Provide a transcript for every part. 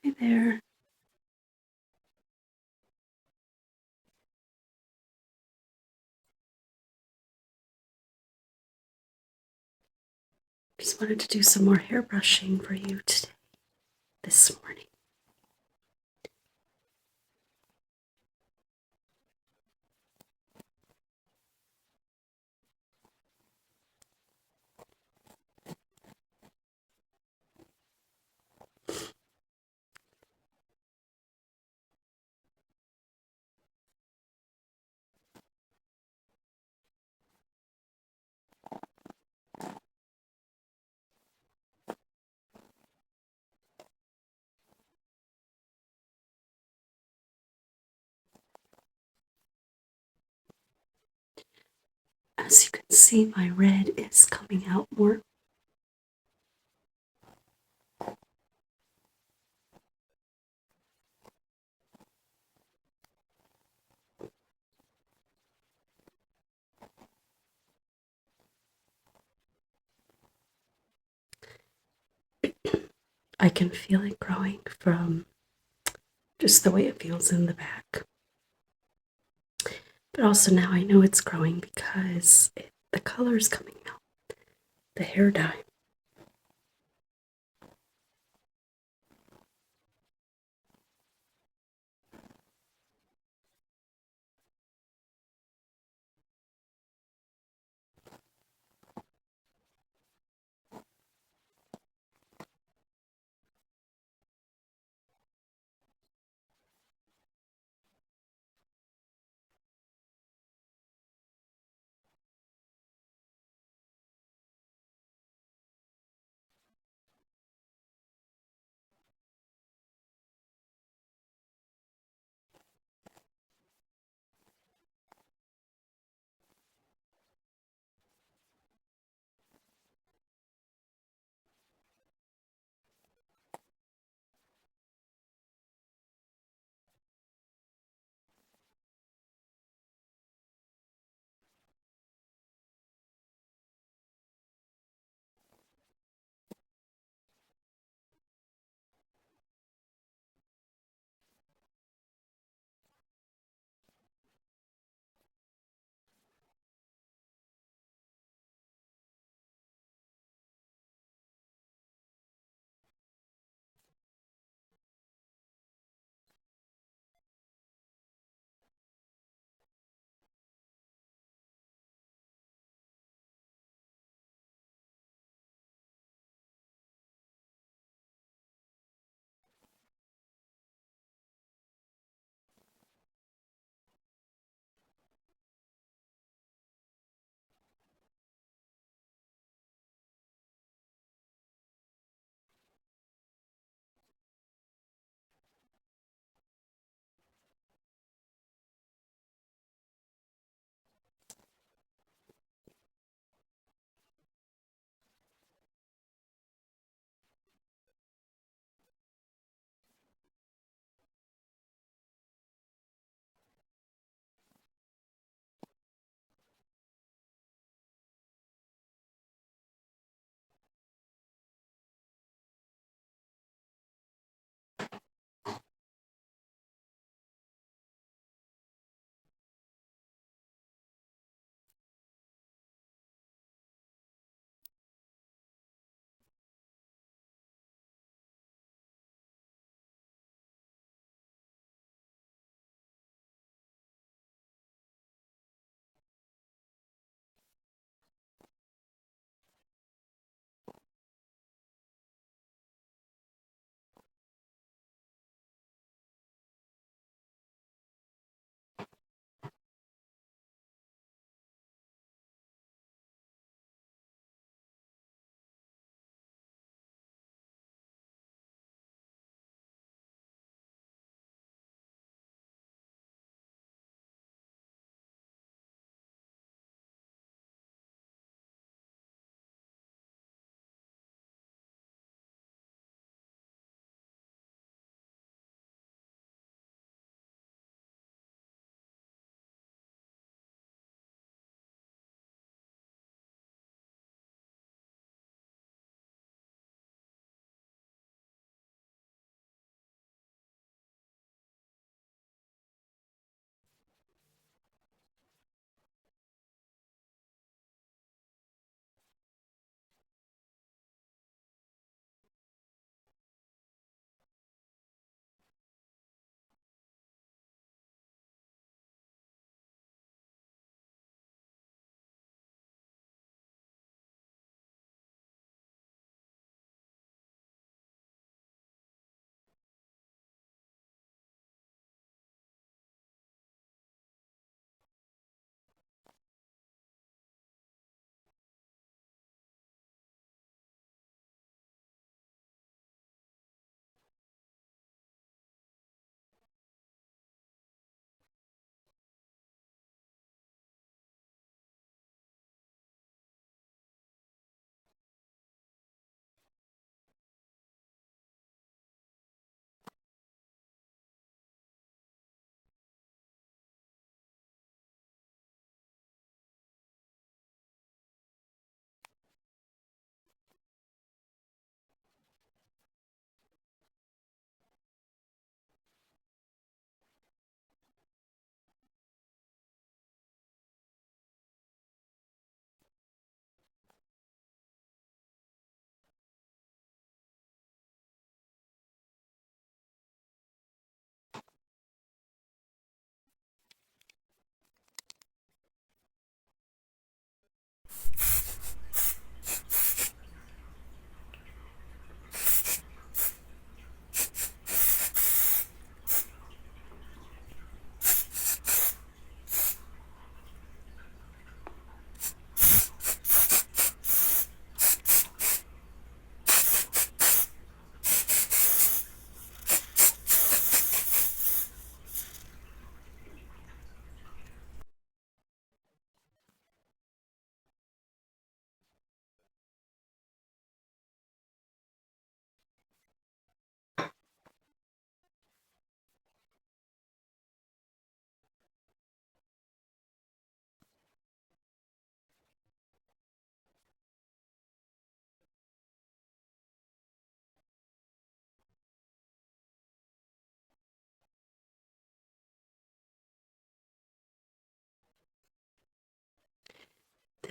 Hi there. Just wanted to do some more hair brushing for you today, this morning. As you can see, my red is coming out more. I can feel it growing from just the way it feels in the back. But also now I know it's growing because the color is coming out, the hair dye.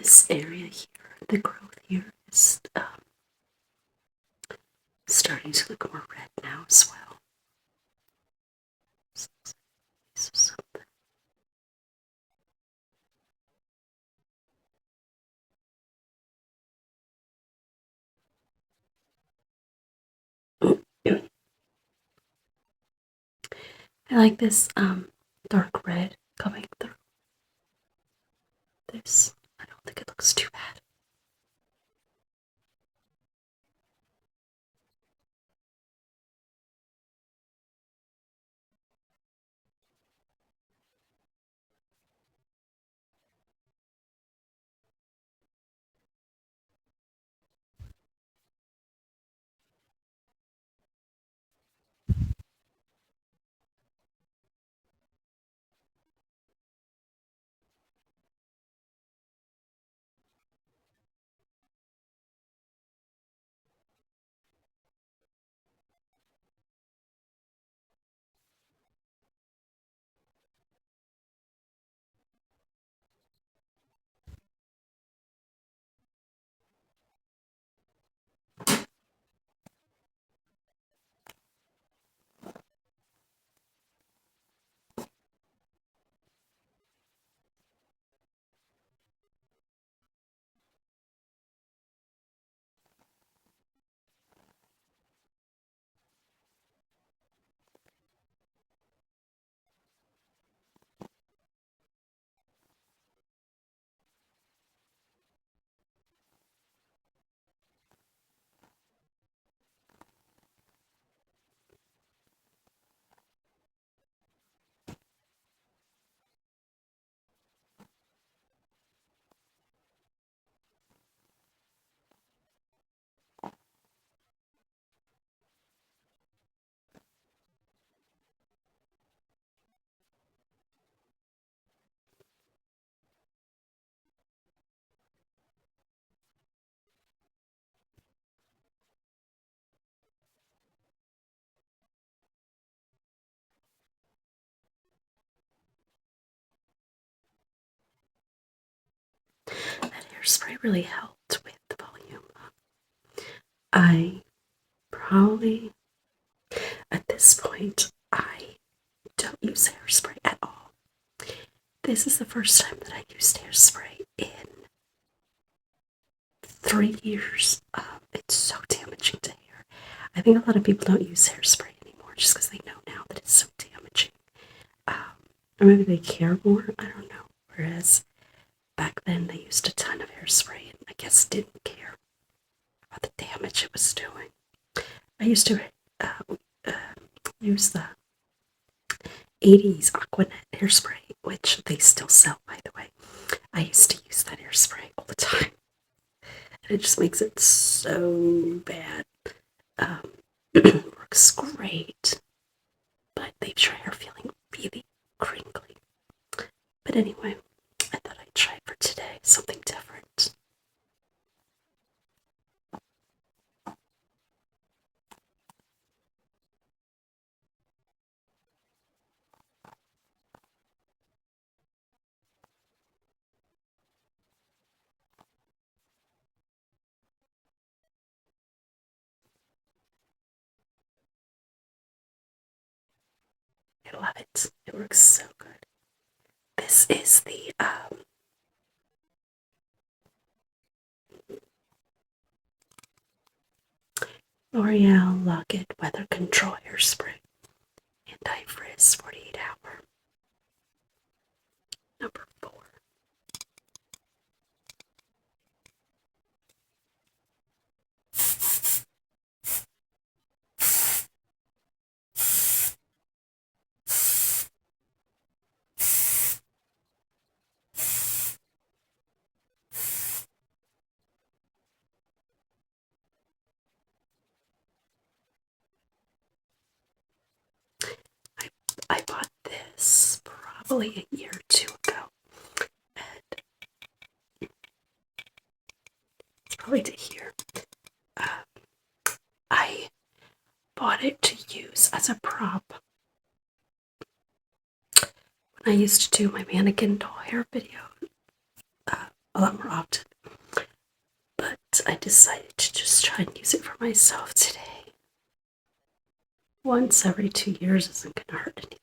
this area here, the growth here is starting to look more red now as well. So I like this dark red coming through this. I don't think it looks too bad. That hairspray really helped with the volume. I probably, at this point, I don't use hairspray at all. This is the first time that I used hairspray in 3 years. It's so damaging to hair. I think a lot of people don't use hairspray anymore just because they know now that it's so damaging. Or maybe they care more. I don't know. Whereas back then they used a ton of hairspray and I guess didn't care about the damage it was doing. I used to use the 80s Aquanet hairspray, which they still sell, by the way. I used to use that hairspray all the time. And it just makes it so bad. Works great, but leaves your hair feeling really crinkly. But anyway, I thought I'd try for today something different. I love it. It works so good. This is the L'Oreal Lock-It Weather Control Hairspray Anti-Frizz 48 Hour. Number 4. I bought this probably a year or two ago. And it's probably to here. I bought it to use as a prop when I used to do my mannequin doll hair video. a lot more often. But I decided to just try and use it for myself today. Once every 2 years isn't going to hurt anything.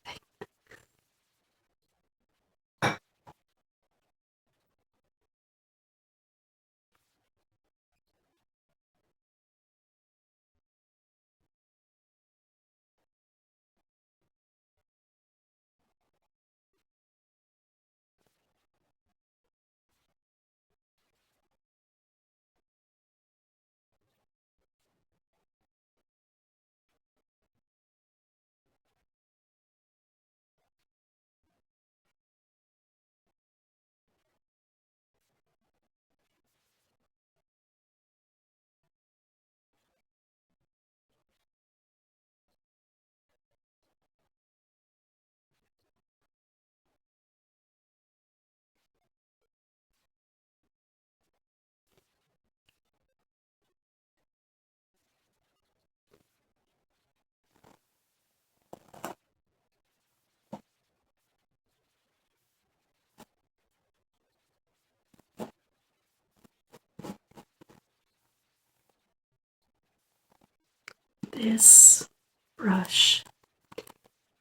This brush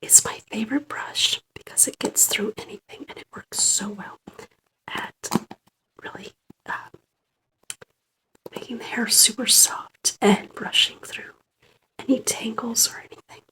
is my favorite brush because it gets through anything and it works so well at really making the hair super soft and brushing through any tangles or anything.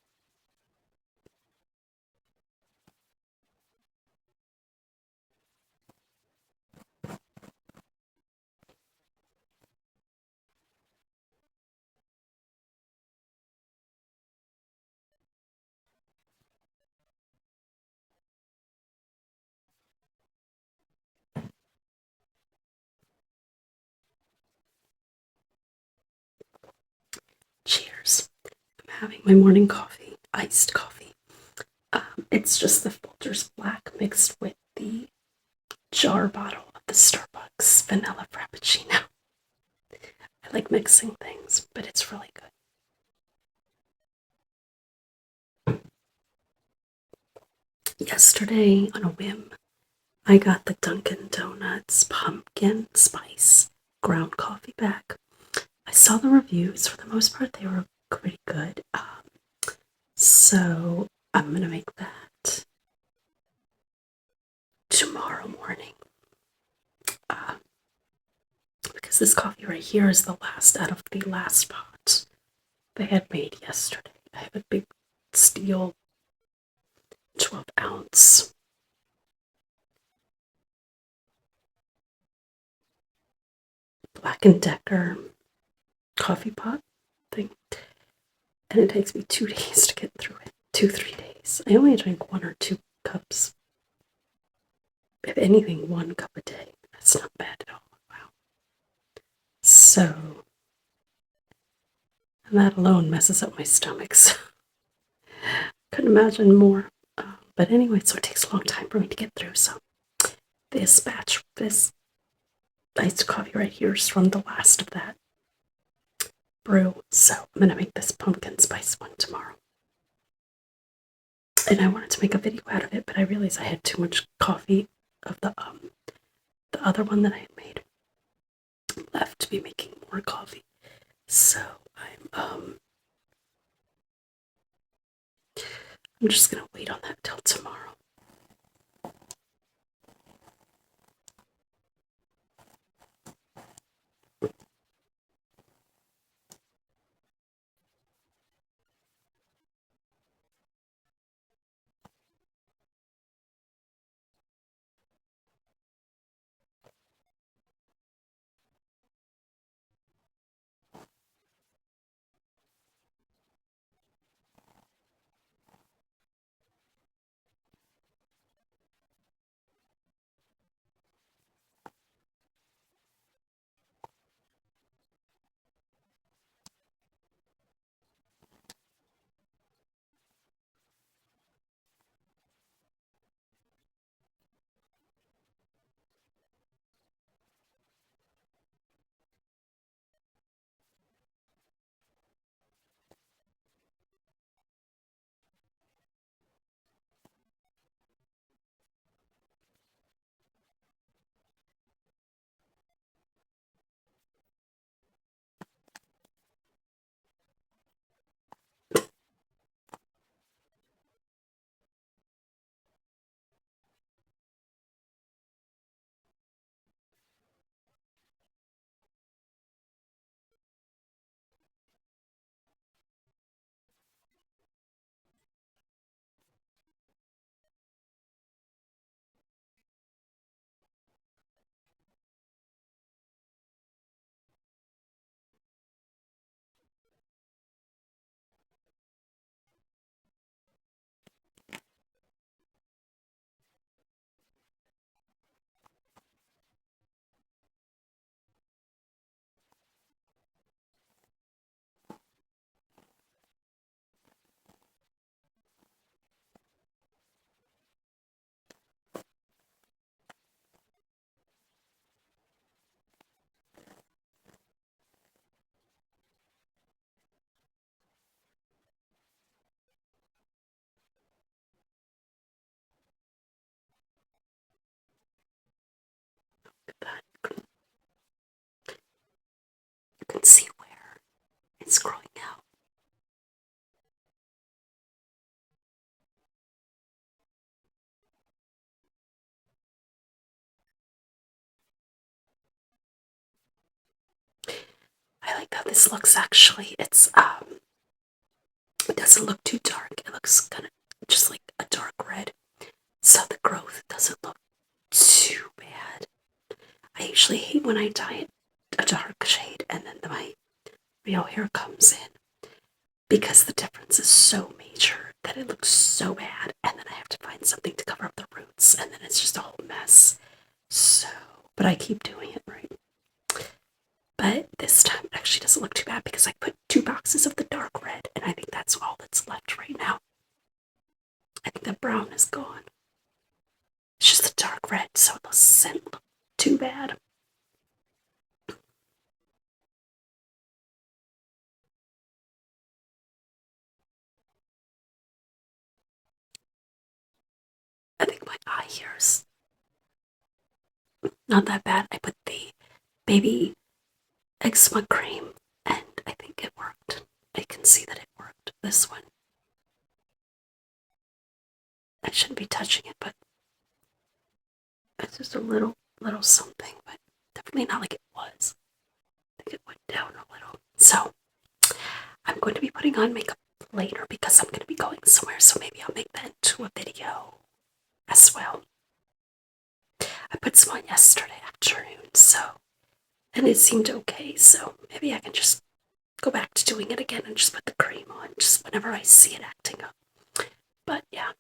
Cheers. I'm having my morning coffee, iced coffee. It's just the Folgers Black mixed with the jar bottle of the Starbucks vanilla frappuccino. I like mixing things, but it's really good. Yesterday, on a whim, I got the Dunkin' Donuts pumpkin spice ground coffee bag. I saw the reviews. For the most part, they were pretty good. So I'm gonna make that tomorrow morning. Um, because this coffee right here is the last out of the last pot they had made yesterday. I have a big steel 12-ounce Black & Decker coffee pot thing, and it takes me 2 days to get through it. 3 days. I only drink 1 or 2 cups. If anything, 1 cup a day. That's not bad at all. Wow. So, and that alone messes up my stomach. So couldn't imagine more. But anyway, so it takes a long time for me to get through. So this iced coffee right here is from the last of that brew. So I'm gonna make this pumpkin spice one tomorrow. And I wanted to make a video out of it, but I realized I had too much coffee of the other one that I had made left to be making more coffee. So I'm just gonna wait on that till tomorrow. like how this looks actually. It doesn't look too dark. It looks kind of just like a dark red. So the growth doesn't look too bad. I usually hate when I dye it a dark shade and then my real hair comes in because the difference is so major that it looks so bad, and then I have to find something to cover up the roots, and then it's just a whole mess. So, but I keep doing it, right? But this time it actually doesn't look too bad because I put 2 boxes of the dark red, and I think that's all that's left right now. I think the brown is gone. It's just the dark red, so it doesn't look too bad. I think my eye here is not that bad. I put the baby eczema cream, and I think it worked. I can see that it worked. This one. I shouldn't be touching it, but it's just a little something, but definitely not like it was. I think it went down a little. So I'm going to be putting on makeup later because I'm going to be going somewhere, so maybe I'll make that into a video as well. I put some on yesterday afternoon, and it seemed okay, so maybe I can just go back to doing it again and just put the cream on just whenever I see it acting up. But yeah.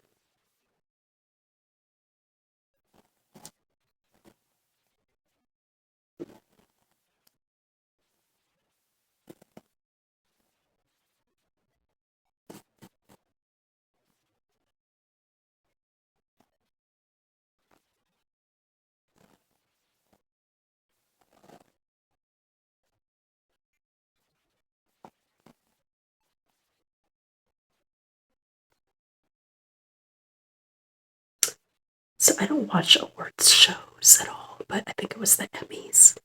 So I don't watch awards shows at all, but I think it was the Emmys.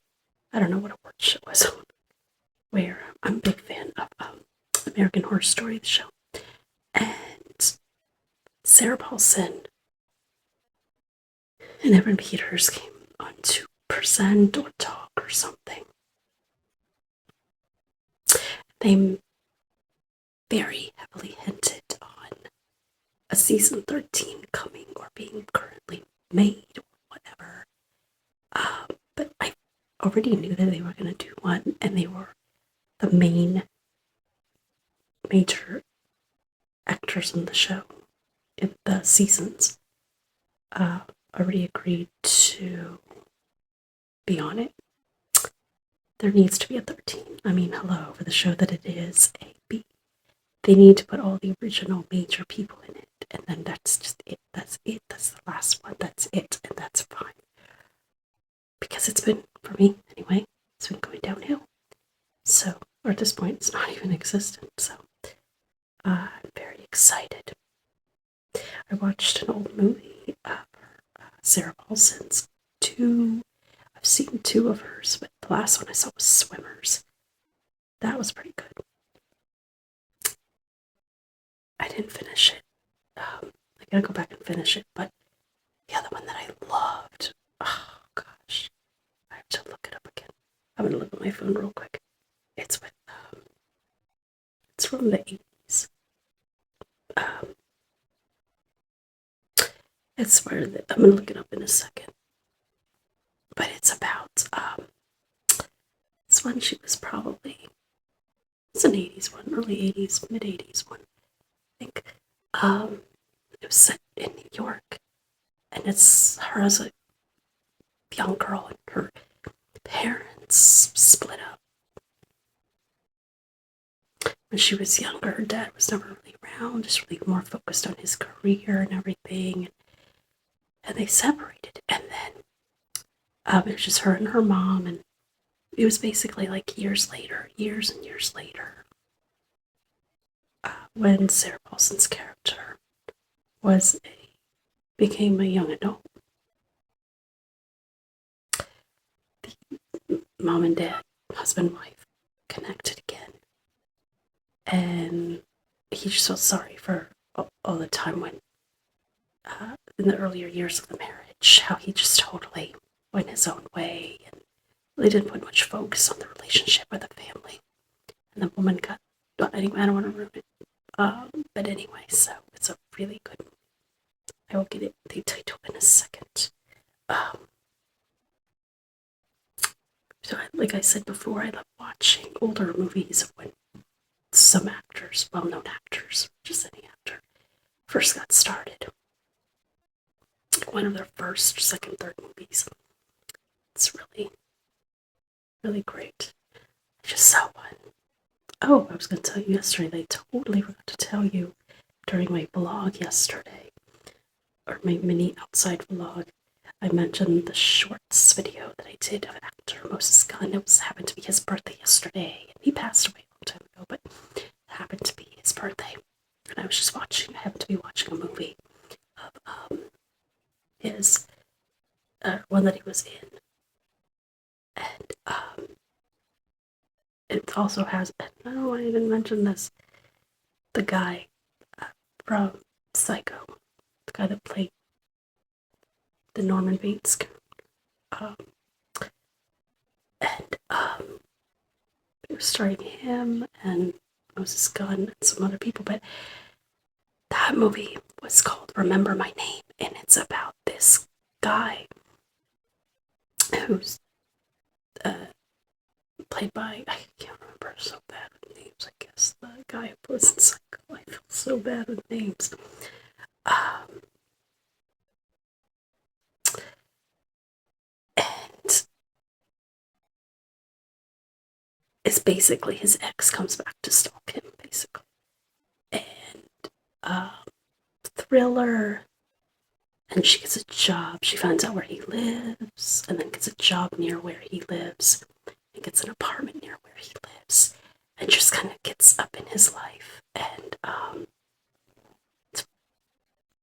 I don't know what awards show was on, where I'm a big fan of American Horror Story, the show. And Sarah Paulson and Evan Peters came on to present or talk or something. They very heavily hinted on a season 13 coming or being currently made or whatever. But I already knew that they were going to do one, and they were the main major actors in the show, in the seasons, already agreed to be on it. There needs to be a 13. I mean, hello, for the show that it is, A, B. They need to put all the original major people in it, and then that's just it. That's it. That's the last one. That's it, and that's fine. Because it's been, for me anyway, it's been going downhill. So, or at this point, it's not even existent. So, I'm very excited. I watched an old movie of Sarah Paulson's. I've seen 2 of hers, but the last one I saw was Swimmers. That was pretty good. I didn't finish it. I gotta go back and finish it, but the other one that I loved, oh gosh, I have to look it up again. I'm gonna look at my phone real quick. It's from the 80s. I'm gonna look it up in a second. But it's about, this one she was probably, it's an 80s one, early 80s, mid 80s one, I think. It was set in New York, and it's her as a young girl, and her parents split up. When she was younger, her dad was never really around, just really more focused on his career and everything. And they separated, and then it was just her and her mom, and it was basically like years and years later, when Sarah Paulson's character became a young adult. The mom and dad, husband, wife, connected again, and he just felt sorry for all the time when, in the earlier years of the marriage, how he just totally went his own way and really didn't put much focus on the relationship or the family. and the woman got. Well, anyway, I don't want to ruin it. But anyway, so it's a really good movie. I will get it the title in a second. Um, so, like I said before, I love watching older movies when some actors, well-known actors, just any actor, first got started. One of their first, second, third movies. It's really, really great. I just saw one. Oh, I was going to tell you yesterday. I totally forgot to tell you during my vlog yesterday, or my mini outside vlog. I mentioned the shorts video that I did of actor Moses Gunn. It happened to be his birthday yesterday, and he passed away a long time ago, but it happened to be his birthday. And I was just watching, I happened to be watching a movie of his, one that he was in. And it also has, I don't know why I didn't mention this, the guy from Psycho, the guy that played the Norman Bates. Um, and it was starring him and Moses Gunn and some other people, but that movie was called Remember My Name, and it's about this guy who's played by, I can't remember, so bad with names, I guess. The guy who was in Psycho. I feel so bad with names. And it's basically his ex comes back to stalk him, basically. And thriller. And she gets a job. She finds out where he lives, and then gets a job near where he lives, and gets an apartment near where he lives, and just kind of gets up in his life. And it's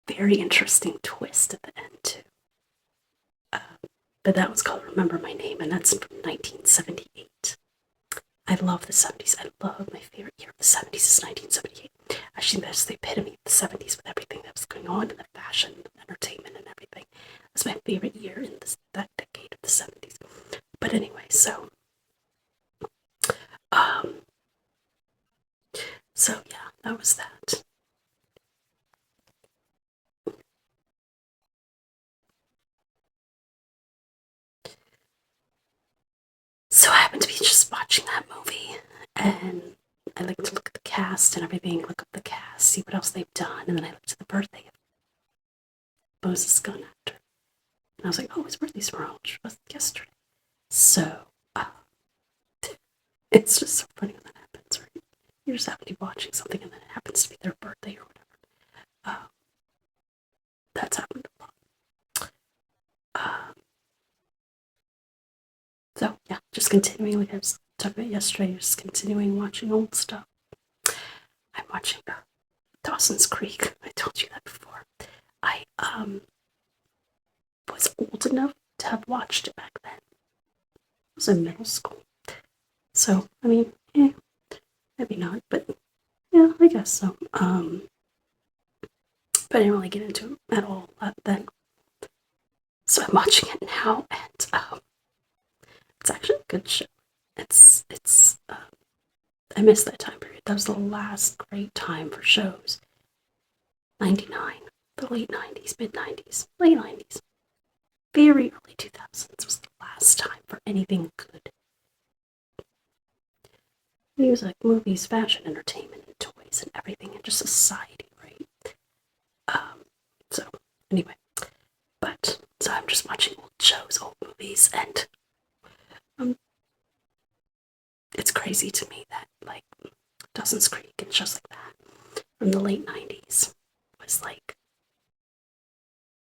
a very interesting twist at the end, too. But that was called Remember My Name, and that's from 1978. I love the 70s. I love my favorite year of the 70s is 1978. I think that's the epitome of the 70s with everything that was going on in the fashion, entertainment, and everything. That's my favorite year in that decade of the 70s. But anyway, um, so yeah, that was that. So I happened to be just watching that movie, and I like to look at the cast and everything, look up the cast, see what else they've done, and then I looked at the birthday of Moses Gunn actor, and I was like, oh, his birthday's tomorrow, which was yesterday. So it's just so funny when that happens, right? You just happen to be watching something, and then it happens to be their birthday or whatever. That's happened a lot. So yeah, just continuing, like I was talking about yesterday, just continuing watching old stuff. I'm watching Dawson's Creek. I told you that before. I was old enough to have watched it back then. I was in middle school. So, I mean, maybe not, but yeah, I guess so. But I didn't really get into it at all then. So I'm watching it now, and it's actually a good show. It's I missed that time period. That was the last great time for shows. 99, the late 90s, mid 90s, late 90s, very early 2000s was the last time for anything good. Music, movies, fashion, entertainment, and toys, and everything, and just society, right? So, anyway, so I'm just watching old shows, old movies, and it's crazy to me that, like, Dawson's Creek and shows like that from the late 90s was like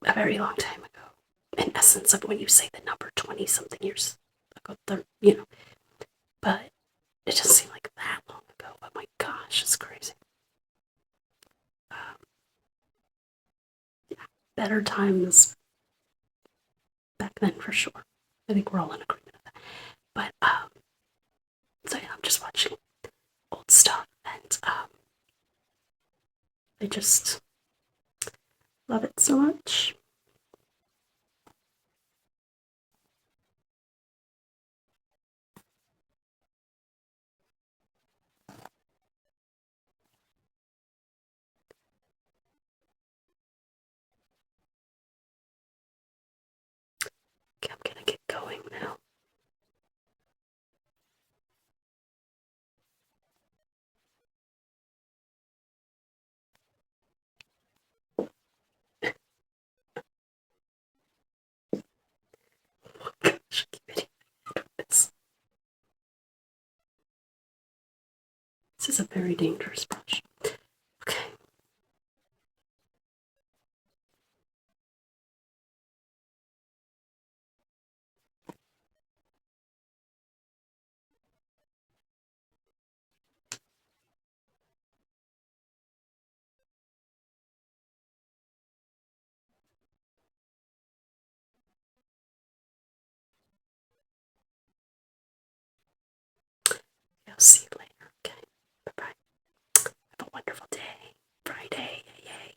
a very long time ago. In essence, of when you say the number 20 something years ago, but it doesn't seem like that long ago. But my gosh, it's crazy. Yeah, better times back then for sure. I think we're all in agreement of that. But so yeah, I'm just watching old stuff, and I just love it so much. doing now. Oh gosh, I keep hitting this. This is a very dangerous brush. Okay. I'll see you later. Okay. Bye-bye. Have a wonderful day. Friday. Yay.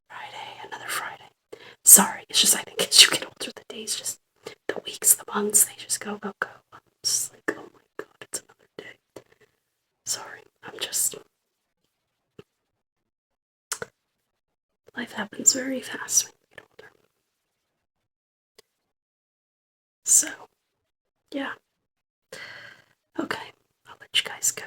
Friday. Another Friday. Sorry. It's just I think as you get older, the days just, the weeks, the months, they just go, go, go. I'm just like, oh my god, it's another day. Sorry. Life happens very fast when you get older. So, yeah. Okay. I'll let you guys go.